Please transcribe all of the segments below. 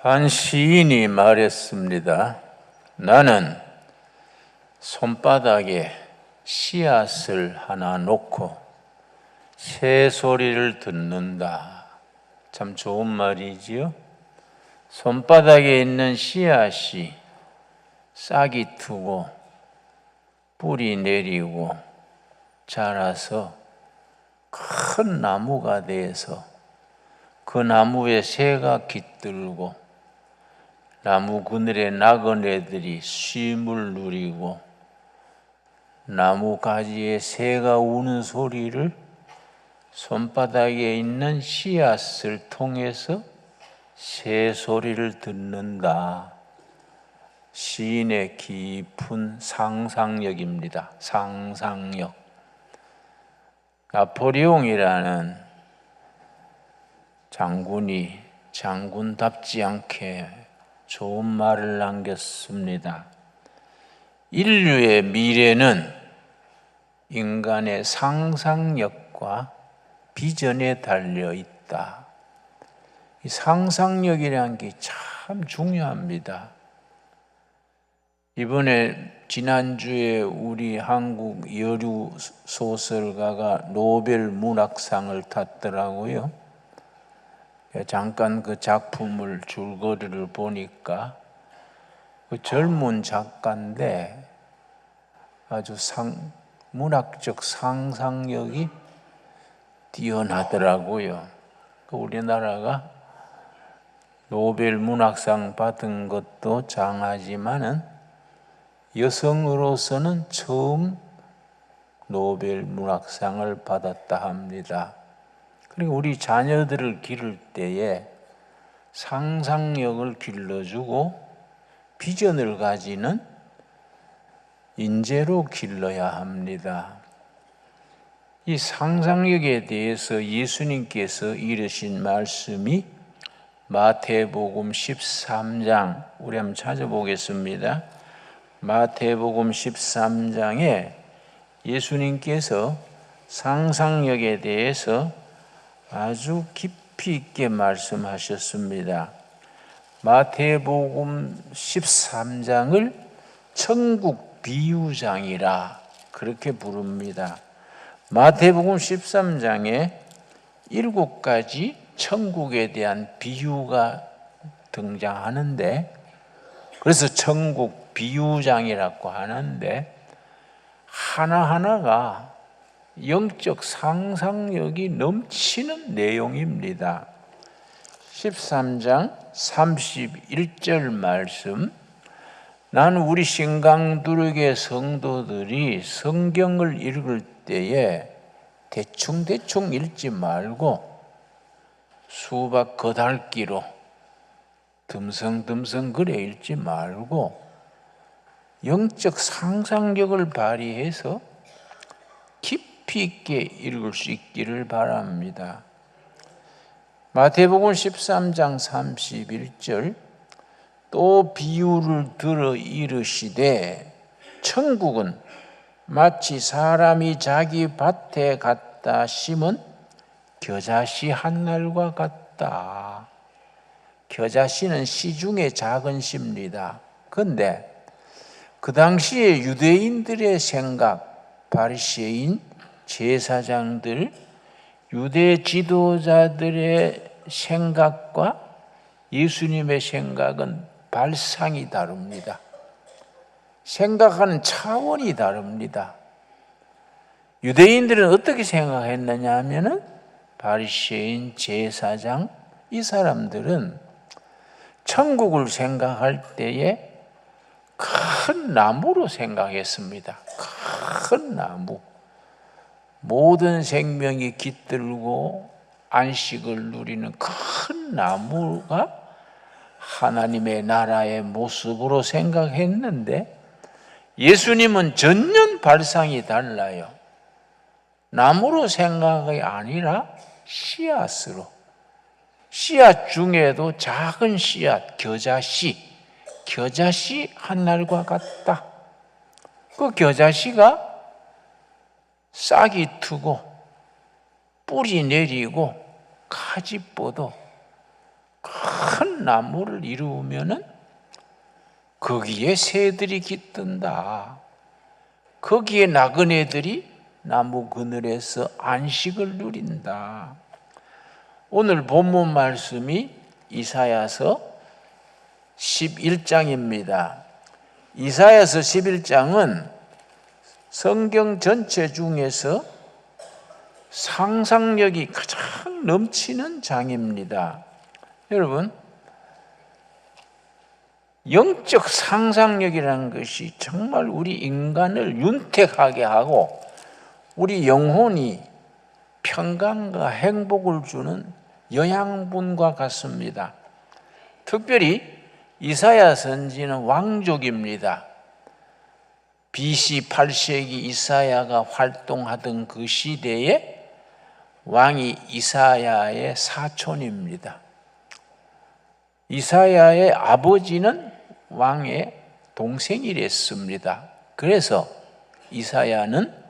한 시인이 말했습니다. 나는 손바닥에 씨앗을 하나 놓고 새소리를 듣는다. 참 좋은 말이지요. 손바닥에 있는 씨앗이 싹이 트고 뿌리 내리고 자라서 큰 나무가 돼서 그 나무에 새가 깃들고 나무 그늘에 나그네들이 쉼을 누리고 나무 가지에 새가 우는 소리를 손바닥에 있는 씨앗을 통해서 새 소리를 듣는다. 시인의 깊은 상상력입니다. 상상력. 나폴레옹이라는 장군이 장군답지 않게 좋은 말을 남겼습니다. 인류의 미래는 인간의 상상력과 비전에 달려 있다. 이 상상력이라는 게 참 중요합니다. 이번에 지난주에 우리 한국 여류 소설가가 노벨 문학상을 탔더라고요. 잠깐 그 작품을 줄거리를 보니까 그 젊은 작가인데 아주 문학적 상상력이 뛰어나더라고요. 우리나라가 노벨 문학상 받은 것도 장하지만은 여성으로서는 처음 노벨 문학상을 받았다 합니다. 그리고 우리 자녀들을 기를 때에 상상력을 길러주고 비전을 가지는 인재로 길러야 합니다. 이 상상력에 대해서 예수님께서 이르신 말씀이 마태복음 13장, 우리 한번 찾아보겠습니다. 마태복음 13장에 예수님께서 상상력에 대해서 아주 깊이 있게 말씀하셨습니다. 마태복음 13장을 천국 비유장이라 그렇게 부릅니다. 마태복음 13장에 7가지 천국에 대한 비유가 등장하는데, 그래서 천국 비유장이라고 하는데, 하나하나가 영적 상상력이 넘치는 내용입니다. 13장 31절 말씀, 나는 우리 신강두르게 성도들이 성경을 읽을 때에 대충 읽지 말고 수박 거달기로 듬성듬성 그래 읽지 말고 영적 상상력을 발휘해서 깊이 있게 읽을 수 있기를 바랍니다. 마태복음 13장 31절, 또 비유를 들어 이르시되 천국은 마치 사람이 자기 밭에 갖다 심은 겨자씨 한 날과 같다. 겨자씨는 씨 중에 작은 씨입니다. 그런데 그 당시에 유대인들의 생각, 바리새인, 제사장들, 유대 지도자들의 생각과 예수님의 생각은 발상이 다릅니다. 생각하는 차원이 다릅니다. 유대인들은 어떻게 생각했느냐 하면은 바리새인, 제사장, 이 사람들은 천국을 생각할 때에 큰 나무로 생각했습니다. 큰 나무. 모든 생명이 깃들고 안식을 누리는 큰 나무가 하나님의 나라의 모습으로 생각했는데, 예수님은 전혀 발상이 달라요. 나무로 생각이 아니라 씨앗으로. 씨앗 중에도 작은 씨앗, 겨자씨 한 날과 같다. 그 겨자씨가 싹이 트고 뿌리 내리고 가지 뻗어 큰 큰 나무를 이루면은 거기에 새들이 깃든다. 거기에 나그네들이 나무 그늘에서 안식을 누린다. 오늘 본문 말씀이 이사야서 11장입니다. 이사야서 11장은 성경 전체 중에서 상상력이 가장 넘치는 장입니다. 여러분, 영적 상상력이라는 것이 정말 우리 인간을 윤택하게 하고 우리 영혼이 평강과 행복을 주는 영양분과 같습니다. 특별히 이사야 선지는 왕족입니다. BC 8세기 이사야가 활동하던 그 시대에 왕이 이사야의 사촌입니다. 이사야의 아버지는 왕의 동생이랬습니다. 그래서 이사야는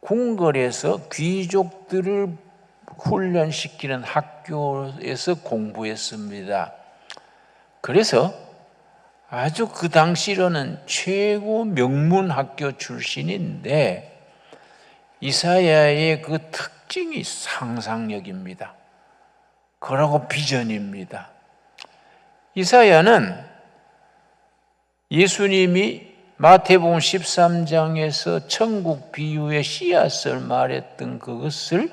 궁궐에서 귀족들을 훈련시키는 학교에서 공부했습니다. 그래서 아주 그 당시로는 최고 명문 학교 출신인데 이사야의 그 특징이 상상력입니다. 그러고 비전입니다. 이사야는 예수님이 마태복음 13장에서 천국 비유의 씨앗을 말했던 그것을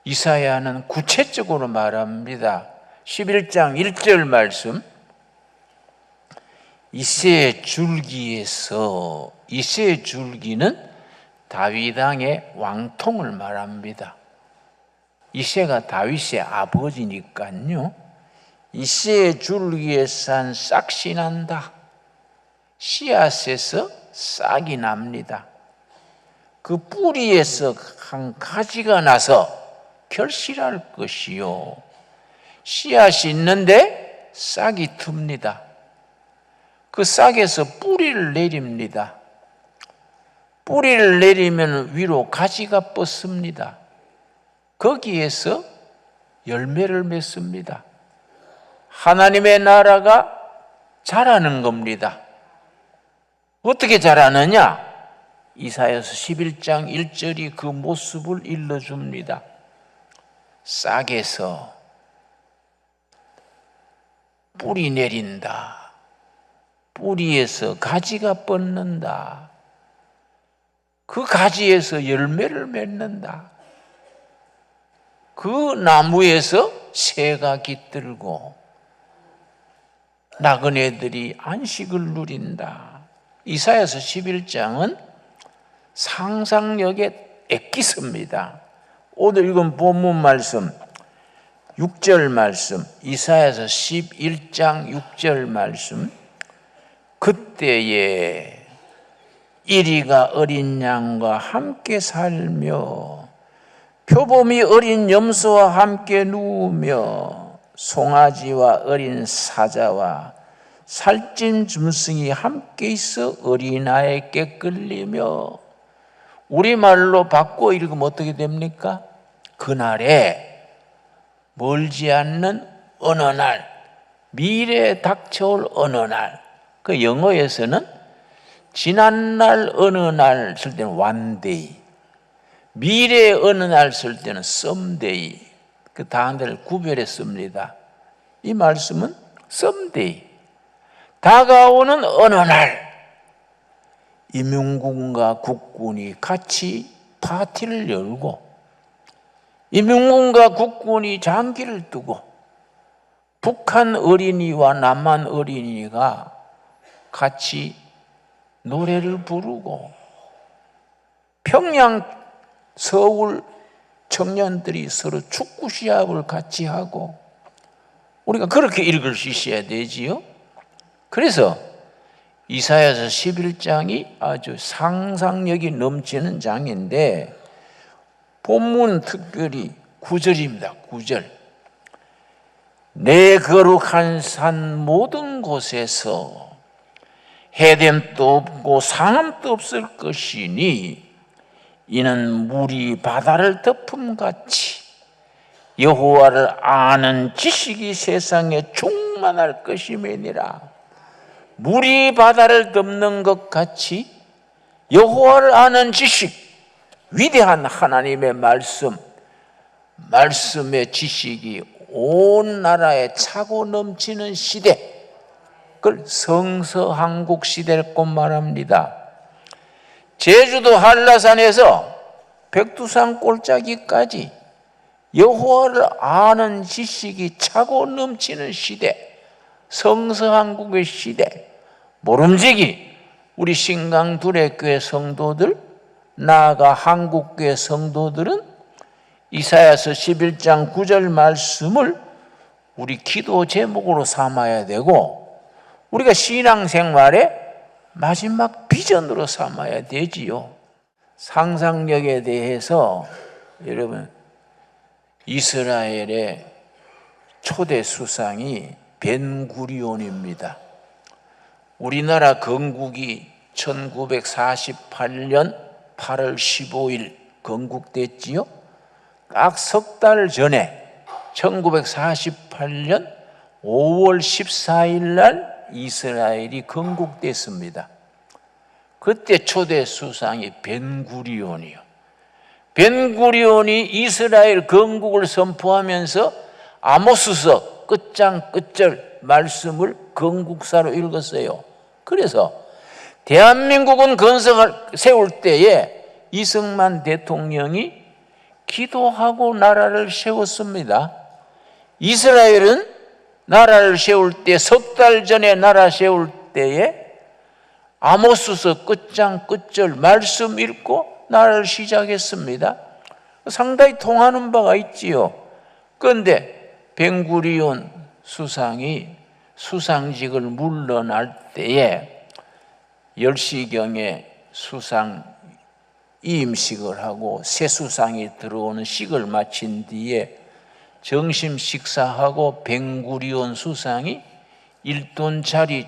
이사야는 구체적으로 말합니다. 11장 1절 말씀, 이새의 줄기에서, 이새의 줄기는 다윗 왕의 왕통을 말합니다. 이새가 다윗의 아버지니까요. 이새의 줄기에서 한 싹이 난다. 씨앗에서 싹이 납니다. 그 뿌리에서 한 가지가 나서 결실할 것이요. 씨앗이 있는데 싹이 틉니다. 그 싹에서 뿌리를 내립니다. 뿌리를 내리면 위로 가지가 뻗습니다. 거기에서 열매를 맺습니다. 하나님의 나라가 자라는 겁니다. 어떻게 자라느냐? 이사야서 11장 1절이 그 모습을 일러줍니다. 싹에서 뿌리 내린다. 뿌리에서 가지가 뻗는다. 그 가지에서 열매를 맺는다. 그 나무에서 새가 깃들고 나그네들이 안식을 누린다. 이사야서 11장은 상상력의 엑기스입니다. 오늘 읽은 본문 말씀 6절 말씀, 이사야서 11장 6절 말씀, 그때에 이리가 어린 양과 함께 살며 표범이 어린 염소와 함께 누우며 송아지와 어린 사자와 살찐 짐승이 함께 있어 어린아이에게 끌리며, 우리말로 바꿔 읽으면 어떻게 됩니까? 그날에 멀지 않는 어느 날, 미래에 닥쳐올 어느 날, 그 영어에서는 지난날 어느 날 쓸 때는 one day, 미래의 어느 날 쓸 때는 someday, 그 단어를 구별했습니다. 이 말씀은 someday, 다가오는 어느 날 임용군과 국군이 같이 파티를 열고 임용군과 국군이 장기를 뜨고 북한 어린이와 남한 어린이가 같이 노래를 부르고 평양, 서울 청년들이 서로 축구 시합을 같이 하고, 우리가 그렇게 읽을 수 있어야 되지요. 그래서 이사야서 11장이 아주 상상력이 넘치는 장인데 본문 특별히 9절입니다. 9절. 내 거룩한 산 모든 곳에서 해됨도 없고 상함도 없을 것이니 이는 물이 바다를 덮음같이 여호와를 아는 지식이 세상에 충만할 것임이니라. 물이 바다를 덮는 것 같이 여호와를 아는 지식, 위대한 하나님의 말씀의 지식이 온 나라에 차고 넘치는 시대, 그걸 성서한국 시대라고 말합니다. 제주도 한라산에서 백두산 골짜기까지 여호와를 아는 지식이 차고 넘치는 시대, 성서한국의 시대. 모름지기 우리 신강두레교회 성도들, 나아가 한국교회 성도들은 이사야서 11장 9절 말씀을 우리 기도 제목으로 삼아야 되고, 우리가 신앙생활의 마지막 비전으로 삼아야 되지요. 상상력에 대해서 여러분, 이스라엘의 초대 수상이 벤구리온입니다. 우리나라 건국이 1948년 8월 15일 건국됐지요. 딱 석 달 전에 1948년 5월 14일 날 이스라엘이 건국됐습니다. 그때 초대 수상이 벤구리온이요. 벤구리온이 이스라엘 건국을 선포하면서 아모스서 끝장 끝절 말씀을 건국사로 읽었어요. 그래서 대한민국은 건설을 세울 때에 이승만 대통령이 기도하고 나라를 세웠습니다. 이스라엘은 나라를 세울 때, 석 달 전에 나라 세울 때에 아모스서 끝장 끝절 말씀 읽고 나라를 시작했습니다. 상당히 통하는 바가 있지요. 그런데 벤구리온 수상이 수상직을 물러날 때에 10시경에 수상 이임식을 하고 새 수상이 들어오는 식을 마친 뒤에 점심 식사하고 벤구리온 수상이 1톤짜리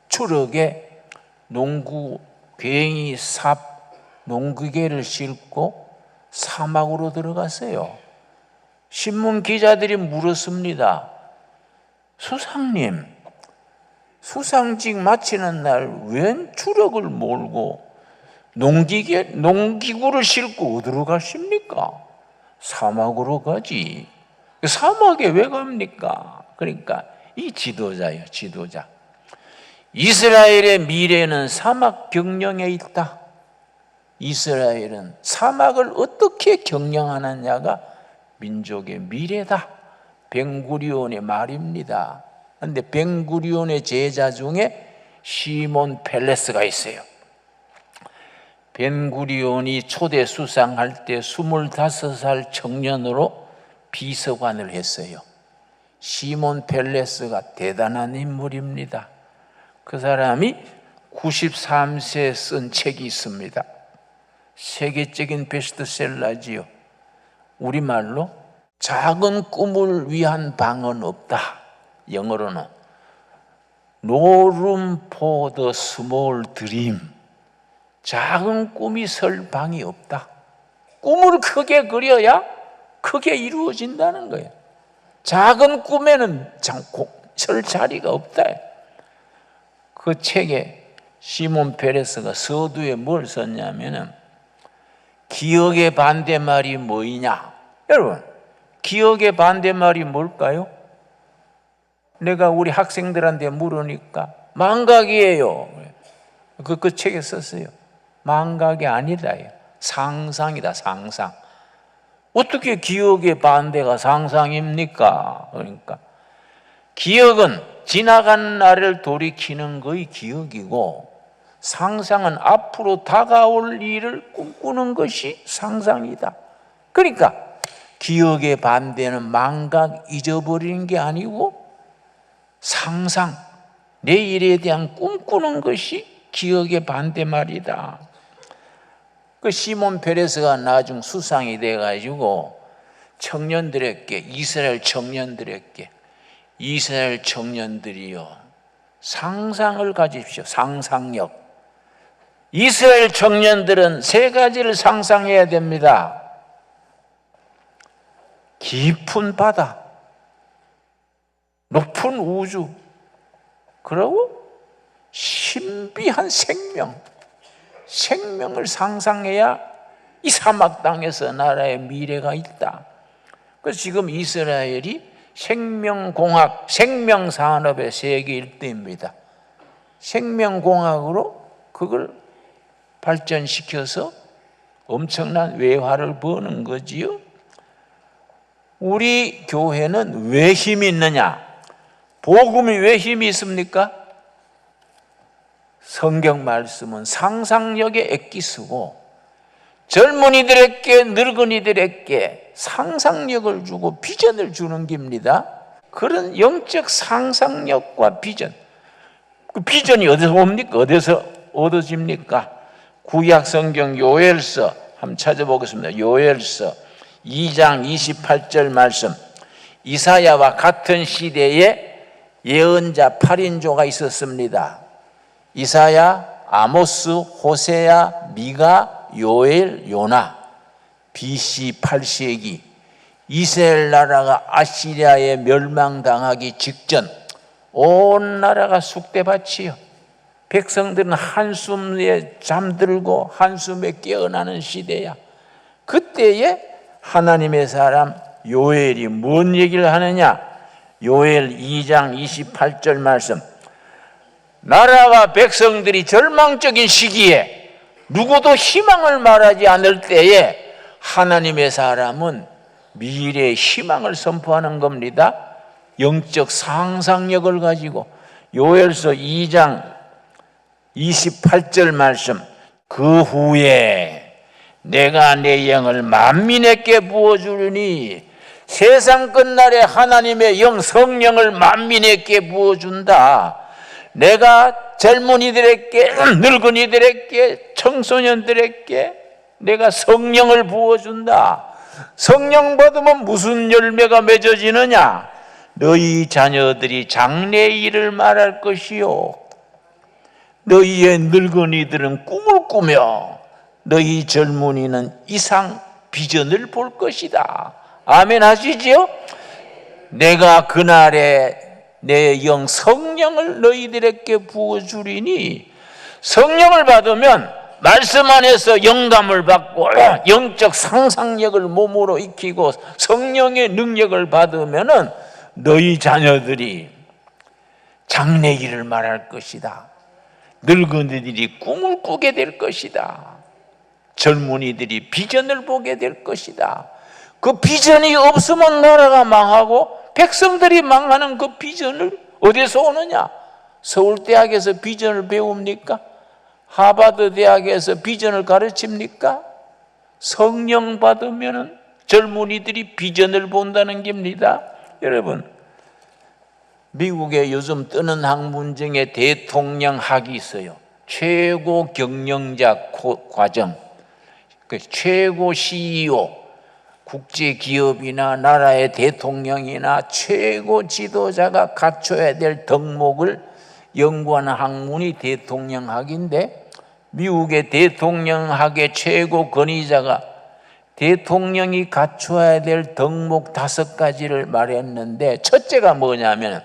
추럭에 농구 괭이 삽 농구개를 싣고 사막으로 들어갔어요. 신문 기자들이 물었습니다. 수상님, 수상직 마치는 날 웬 추럭을 몰고 농기구를 싣고 어디로 가십니까? 사막으로 가지. 사막에 왜 갑니까? 그러니까 이 지도자예요, 지도자. 이스라엘의 미래는 사막 경영에 있다. 이스라엘은 사막을 어떻게 경영하느냐가 민족의 미래다. 벤구리온의 말입니다. 그런데 벤구리온의 제자 중에 시몬 펠레스가 있어요. 벤구리온이 초대 수상할 때 25살 청년으로 비서관을 했어요. 시몬 펠레스가 대단한 인물입니다. 그 사람이 93세에 쓴 책이 있습니다. 세계적인 베스트셀러지요. 우리말로 작은 꿈을 위한 방은 없다. 영어로는 No room for the small dream. 작은 꿈이 설 방이 없다. 꿈을 크게 그려야 크게 이루어진다는 거예요. 작은 꿈에는 설 자리가 없다. 그 책에 시몬 페레스가 서두에 뭘 썼냐면은 기억의 반대말이 뭐이냐? 여러분, 기억의 반대말이 뭘까요? 내가 우리 학생들한테 물으니까 망각이에요. 그 책에 썼어요. 망각이 아니다. 상상이다, 상상. 어떻게 기억의 반대가 상상입니까? 그러니까 기억은 지나간 날을 돌이키는 것이 기억이고, 상상은 앞으로 다가올 일을 꿈꾸는 것이 상상이다. 그러니까 기억의 반대는 망각, 잊어버리는 게 아니고 상상, 내일에 대한 꿈꾸는 것이 기억의 반대말이다. 그 시몬 페레스가 나중 수상이 돼가지고 청년들에게, 이스라엘 청년들이요, 상상을 가지십시오. 상상력. 이스라엘 청년들은 세 가지를 상상해야 됩니다. 깊은 바다, 높은 우주, 그리고 신비한 생명을 상상해야 이 사막 땅에서 나라의 미래가 있다. 그래서 지금 이스라엘이 생명공학, 생명산업의 세계 1등입니다. 생명공학으로 그걸 발전시켜서 엄청난 외화를 버는 거지요. 우리 교회는 왜 힘이 있느냐? 복음이 왜 힘이 있습니까? 성경 말씀은 상상력에 액기쓰고 젊은이들에게 늙은이들에게 상상력을 주고 비전을 주는 겁니다. 그런 영적 상상력과 비전, 그 비전이 어디서 옵니까? 어디서 얻어집니까? 구약 성경 요엘서 한번 찾아보겠습니다. 요엘서 2장 28절 말씀. 이사야와 같은 시대에 예언자 8인조가 있었습니다. 이사야, 아모스, 호세야, 미가, 요엘, 요나. BC 8세기 이스라엘 나라가 아시리아에 멸망당하기 직전 온 나라가 쑥대밭이요. 백성들은 한숨에 잠들고 한숨에 깨어나는 시대야. 그때에 하나님의 사람 요엘이 뭔 얘기를 하느냐? 요엘 2장 28절 말씀. 나라와 백성들이 절망적인 시기에 누구도 희망을 말하지 않을 때에 하나님의 사람은 미래의 희망을 선포하는 겁니다. 영적 상상력을 가지고 요엘서 2장 28절 말씀. 그 후에 내가 내 영을 만민에게 부어주리니 세상 끝날에 하나님의 영 성령을 만민에게 부어준다. 내가 젊은이들에게 늙은이들에게 청소년들에게 내가 성령을 부어준다. 성령 받으면 무슨 열매가 맺어지느냐? 너희 자녀들이 장래의 일을 말할 것이요 너희의 늙은이들은 꿈을 꾸며 너희 젊은이는 이상 비전을 볼 것이다. 아멘 하시지요? 내가 그날에 내 영 성령을 너희들에게 부어주리니, 성령을 받으면 말씀 안에서 영감을 받고 영적 상상력을 몸으로 익히고 성령의 능력을 받으면 너희 자녀들이 장래 일을 말할 것이다. 늙은이들이 꿈을 꾸게 될 것이다. 젊은이들이 비전을 보게 될 것이다. 그 비전이 없으면 나라가 망하고 백성들이 망하는 그 비전을 어디서 오느냐? 서울대학에서 비전을 배웁니까? 하버드 대학에서 비전을 가르칩니까? 성령 받으면 젊은이들이 비전을 본다는 겁니다. 여러분, 미국에 요즘 뜨는 학문중에 대통령학이 있어요. 최고 경영자 과정, 최고 CEO, 국제기업이나 나라의 대통령이나 최고 지도자가 갖춰야 될 덕목을 연구하는 학문이 대통령학인데, 미국의 대통령학의 최고 권위자가 대통령이 갖춰야 될 덕목 5가지를 말했는데, 첫째가 뭐냐면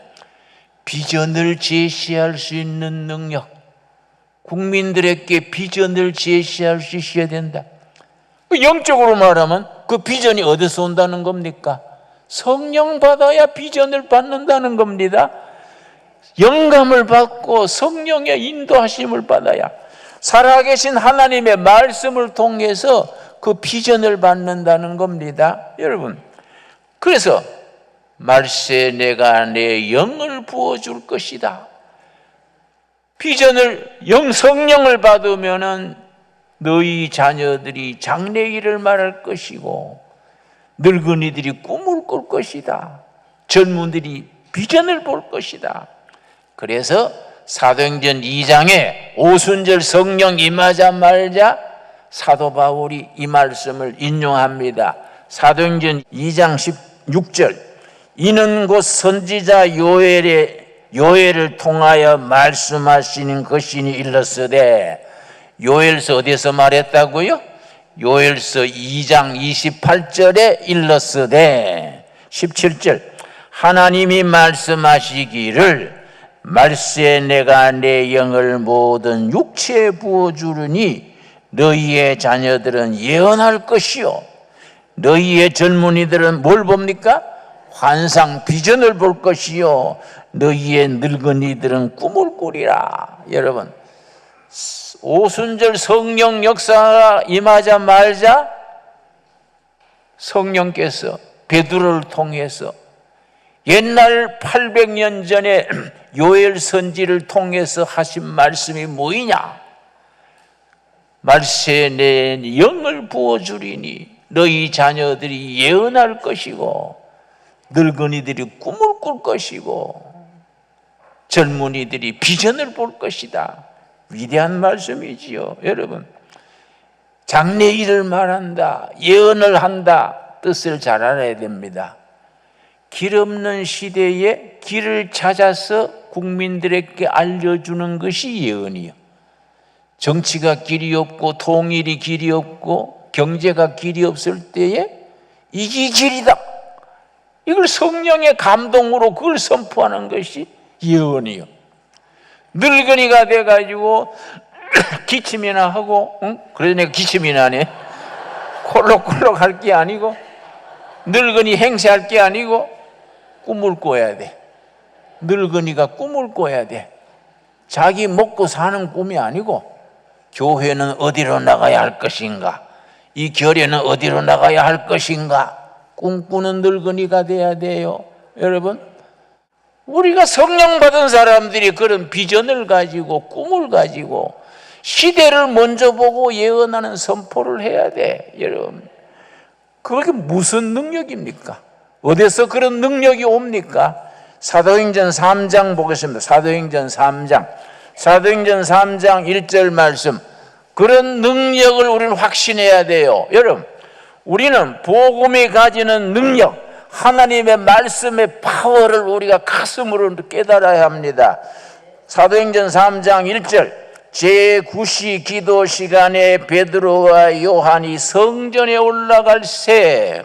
비전을 제시할 수 있는 능력, 국민들에게 비전을 제시할 수 있어야 된다. 영적으로 말하면 그 비전이 어디서 온다는 겁니까? 성령 받아야 비전을 받는다는 겁니다. 영감을 받고 성령의 인도하심을 받아야 살아계신 하나님의 말씀을 통해서 그 비전을 받는다는 겁니다. 여러분, 그래서 말세 내가 내 영을 부어줄 것이다. 비전을 성령을 받으면은 너희 자녀들이 장래 일을 말할 것이고 늙은이들이 꿈을 꿀 것이다. 젊은이들이 비전을 볼 것이다. 그래서 사도행전 2장에 오순절 성령 임하자마자 사도 바울이 이 말씀을 인용합니다. 사도행전 2장 16절. 이는 곧 선지자 요엘을 통하여 말씀하시는 것이니 일렀으되, 요엘서 어디서 말했다고요? 요엘서 2장 28절에 일렀으되, 17절 하나님이 말씀하시기를 말세에 내가 내 영을 모든 육체에 부어주르니 너희의 자녀들은 예언할 것이요 너희의 젊은이들은 뭘 봅니까? 환상 비전을 볼 것이요 너희의 늙은이들은 꿈을 꾸리라. 여러분, 오순절 성령 역사가 임하자마자 성령께서 베드로를 통해서 옛날 800년 전에 요엘 선지를 통해서 하신 말씀이 뭐이냐? 말세에 내 영을 부어주리니 너희 자녀들이 예언할 것이고 늙은이들이 꿈을 꿀 것이고 젊은이들이 비전을 볼 것이다. 위대한 말씀이지요. 여러분, 장래일을 말한다, 예언을 한다, 뜻을 잘 알아야 됩니다. 길 없는 시대에 길을 찾아서 국민들에게 알려주는 것이 예언이요. 정치가 길이 없고 통일이 길이 없고 경제가 길이 없을 때에 이게 길이다, 이걸 성령의 감동으로 그걸 선포하는 것이 예언이요. 늙은이가 돼가지고 기침이나 하고, 그래서 내가 기침이나 하네. 콜록콜록 할 게 아니고 늙은이 행세할 게 아니고 꿈을 꿔야 돼. 늙은이가 꿈을 꿔야 돼. 자기 먹고 사는 꿈이 아니고 교회는 어디로 나가야 할 것인가, 이 결례는 어디로 나가야 할 것인가 꿈꾸는 늙은이가 돼야 돼요. 여러분, 우리가 성령 받은 사람들이 그런 비전을 가지고 꿈을 가지고 시대를 먼저 보고 예언하는 선포를 해야 돼. 여러분, 그게 무슨 능력입니까? 어디서 그런 능력이 옵니까? 사도행전 3장 보겠습니다. 사도행전 3장 1절 말씀. 그런 능력을 우리는 확신해야 돼요. 여러분, 우리는 복음이 가지는 능력, 하나님의 말씀의 파워를 우리가 가슴으로 깨달아야 합니다. 사도행전 3장 1절 제9시 기도 시간에 베드로와 요한이 성전에 올라갈 새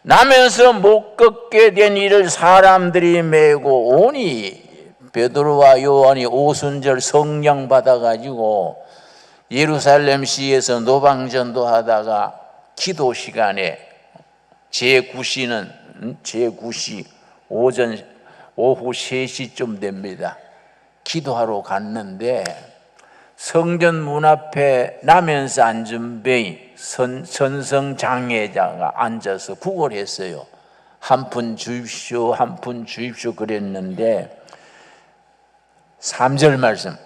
나면서 못 걷게 된 이를 사람들이 메고 오니, 베드로와 요한이 오순절 성령 받아가지고 예루살렘시에서 노방전도 하다가 기도 시간에 제9시는 오후 3시쯤 됩니다. 기도하러 갔는데 성전 문 앞에 나면서 앉은 베이 선성 장애자가 앉아서 구걸했어요. 한 푼 주십시오, 한 푼 주십시오 그랬는데 3절 말씀,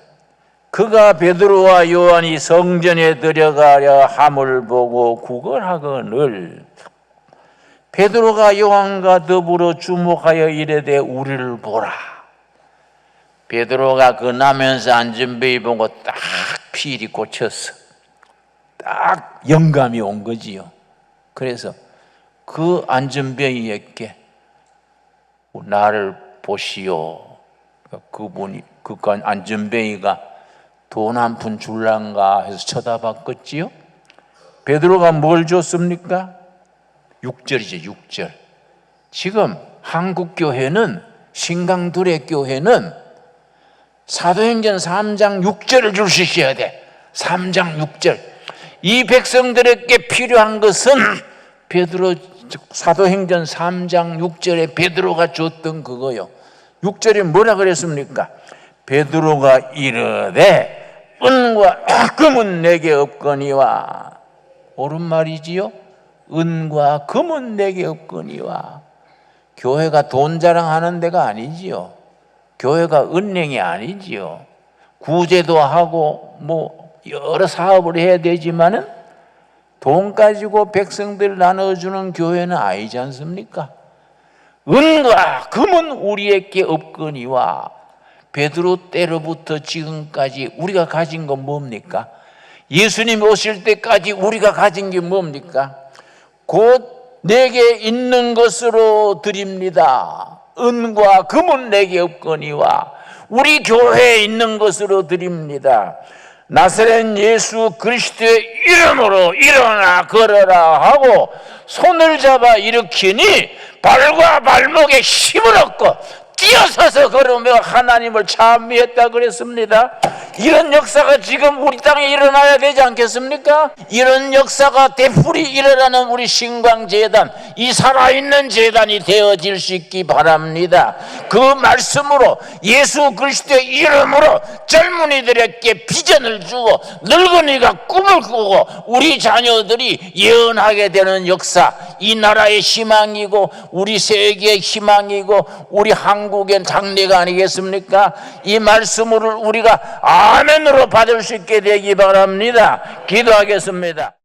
그가 베드로와 요한이 성전에 들어가려 함을 보고 구걸하거늘 베드로가 요한과 더불어 주목하여 이르되 우리를 보라. 베드로가 그 나면서 앉은 베이 보고 딱 필이 꽂혔어. 딱 영감이 온 거지요. 그래서 그 앉은 베이에게 나를 보시오. 그분이 그 앉은 베이가 돈 한 푼 줄란가 해서 쳐다봤겠지요. 베드로가 뭘 줬습니까? 6절이죠. 6절. 지금 한국교회는, 신강들의 교회는 사도행전 3장 6절을 줄 수 있어야 돼. 3장 6절. 이 백성들에게 필요한 것은 베드로, 사도행전 3장 6절에 베드로가 줬던 그거요. 6절에 뭐라 그랬습니까? 베드로가 이르되 은과 금은 내게 없거니와. 옳은 말이지요. 은과 금은 내게 없거니와. 교회가 돈 자랑하는 데가 아니지요. 교회가 은행이 아니지요. 구제도 하고 뭐 여러 사업을 해야 되지만은 돈 가지고 백성들 나눠주는 교회는 아니지 않습니까? 은과 금은 우리에게 없거니와. 베드로 때로부터 지금까지 우리가 가진 건 뭡니까? 예수님 오실 때까지 우리가 가진 게 뭡니까? 곧 내게 있는 것으로 드립니다. 은과 금은 내게 없거니와. 우리 교회에 있는 것으로 드립니다. 나사렛 예수 그리스도의 이름으로 일어나 걸어라 하고 손을 잡아 일으키니 발과 발목에 힘을 얻고 뛰어서서 걸으며 하나님을 찬미했다 그랬습니다. 이런 역사가 지금 우리 땅에 일어나야 되지 않겠습니까? 이런 역사가 되풀이 일어나는 우리 신광재단, 이 살아있는 재단이 되어질 수 있기 바랍니다. 그 말씀으로 예수 그리스도의 이름으로 젊은이들에게 비전을 주고 늙은이가 꿈을 꾸고 우리 자녀들이 예언하게 되는 역사, 이 나라의 희망이고 우리 세계의 희망이고 우리 한국의 장래가 아니겠습니까? 이 말씀을 우리가 아멘으로 받을 수 있게 되기 바랍니다. 기도하겠습니다.